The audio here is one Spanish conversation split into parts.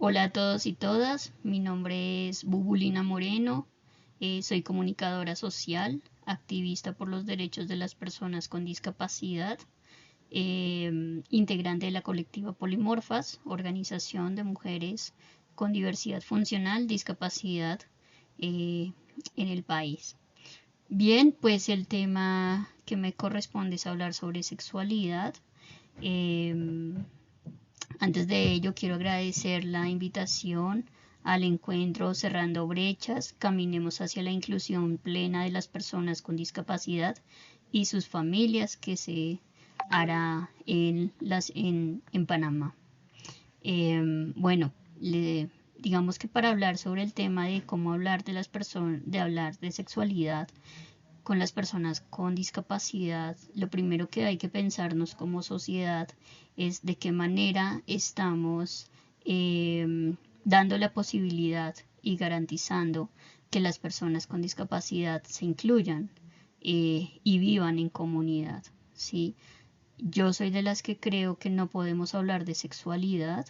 Hola a todos y todas, mi nombre es Bubulina Moreno, soy comunicadora social, activista por los derechos de las personas con discapacidad, integrante de la colectiva Polimorfas, organización de mujeres con diversidad funcional, discapacidad eh, en el país. Bien, pues el tema que me corresponde es hablar sobre sexualidad. Eh, Antes de ello, quiero agradecer la invitación al encuentro Cerrando Brechas, caminemos hacia la inclusión plena de las personas con discapacidad y sus familias que se hará en Panamá. Bueno, digamos que para hablar sobre el tema de cómo hablar de las personas, de hablar de sexualidad con las personas con discapacidad, lo primero que hay que pensarnos como sociedad es de qué manera estamos dando la posibilidad y garantizando que las personas con discapacidad se incluyan y vivan en comunidad, ¿sí? Yo soy de las que creo que no podemos hablar de sexualidad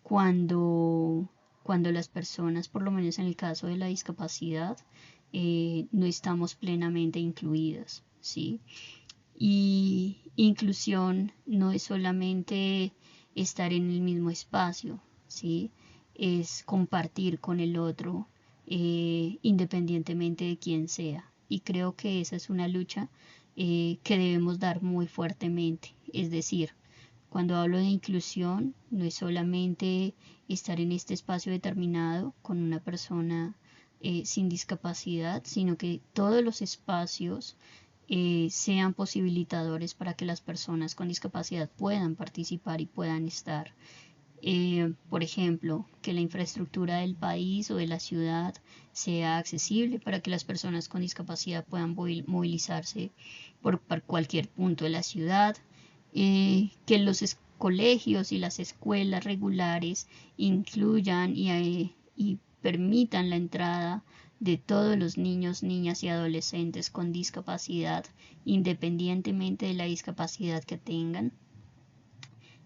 cuando, cuando las personas, por lo menos en el caso de la discapacidad, no estamos plenamente incluidas, ¿sí? Y inclusión no es solamente estar en el mismo espacio, ¿sí? Es compartir con el otro independientemente de quién sea. Y creo que esa es una lucha que debemos dar muy fuertemente. Es decir, cuando hablo de inclusión, no es solamente estar en este espacio determinado con una persona sin discapacidad, sino que todos los espacios sean posibilitadores para que las personas con discapacidad puedan participar y puedan estar. Por ejemplo, que la infraestructura del país o de la ciudad sea accesible para que las personas con discapacidad puedan movilizarse por cualquier punto de la ciudad, que los colegios y las escuelas regulares incluyan y permitan la entrada de todos los niños, niñas y adolescentes con discapacidad, independientemente de la discapacidad que tengan,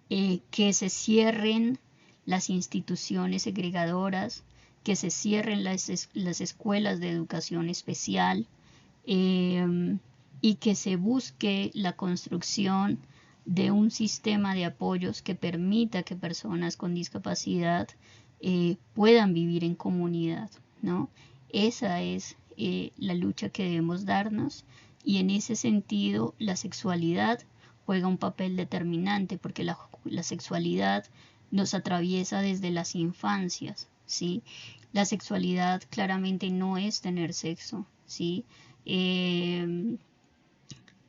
que se cierren las instituciones segregadoras, que se cierren las escuelas de educación especial eh, y que se busque la construcción de un sistema de apoyos que permita que personas con discapacidad puedan vivir en comunidad, ¿no? Esa es la lucha que debemos darnos y en ese sentido la sexualidad juega un papel determinante porque la sexualidad nos atraviesa desde las infancias, ¿sí? La sexualidad claramente no es tener sexo, ¿sí? Eh,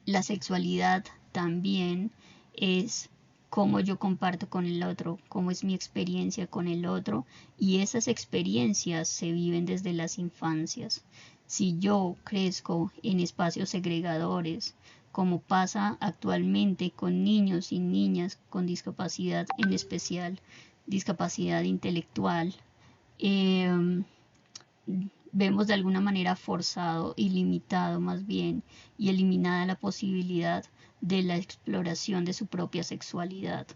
la sexualidad también es cómo yo comparto con el otro, cómo es mi experiencia con el otro y esas experiencias se viven desde las infancias. Si yo crezco en espacios segregadores, como pasa actualmente con niños y niñas con discapacidad, en especial discapacidad intelectual, eh, vemos de alguna manera forzado y limitado más bien y eliminada la posibilidad de la exploración de su propia sexualidad.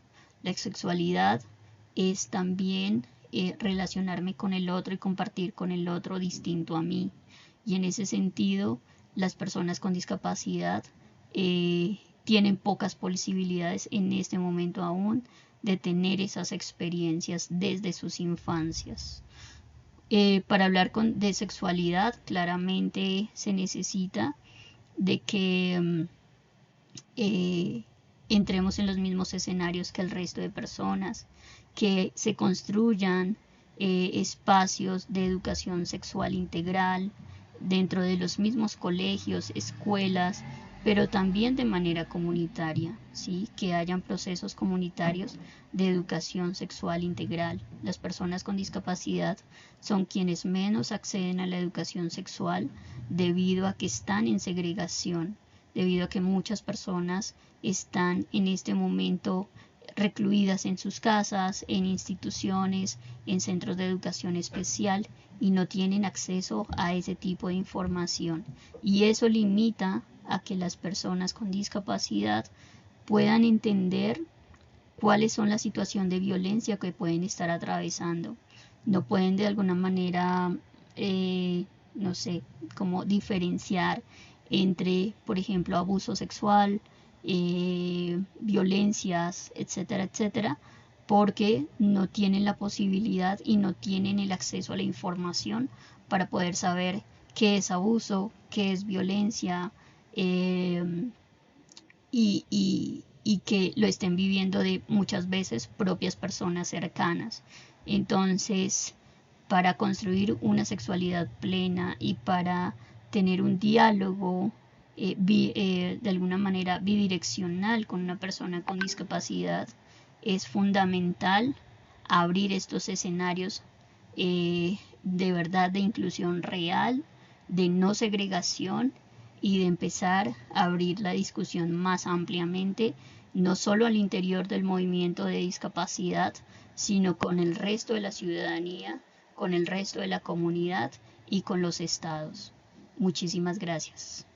La sexualidad es también relacionarme con el otro y compartir con el otro distinto a mí. Y en ese sentido, las personas con discapacidad tienen pocas posibilidades en este momento aún de tener esas experiencias desde sus infancias. Para hablar de sexualidad, claramente se necesita de que eh, entremos en los mismos escenarios que el resto de personas, que se construyan espacios de educación sexual integral dentro de los mismos colegios, escuelas, pero también de manera comunitaria, ¿sí? Que hayan procesos comunitarios de educación sexual integral. Las personas con discapacidad son quienes menos acceden a la educación sexual debido a que están en segregación, debido a que muchas personas están en este momento recluidas en sus casas, en instituciones, en centros de educación especial y no tienen acceso a ese tipo de información. Y eso limita a que las personas con discapacidad puedan entender cuáles son la situación de violencia que pueden estar atravesando. No pueden de alguna manera, no sé, como diferenciar entre, por ejemplo, abuso sexual, violencias, etcétera, etcétera, porque no tienen la posibilidad y no tienen el acceso a la información para poder saber qué es abuso, qué es violencia, eh, y que lo estén viviendo de muchas veces propias personas cercanas. Entonces, para construir una sexualidad plena y para tener un diálogo de alguna manera bidireccional con una persona con discapacidad, es fundamental abrir estos escenarios de verdad de inclusión real, de no segregación y de empezar a abrir la discusión más ampliamente, no solo al interior del movimiento de discapacidad, sino con el resto de la ciudadanía, con el resto de la comunidad y con los estados. Muchísimas gracias.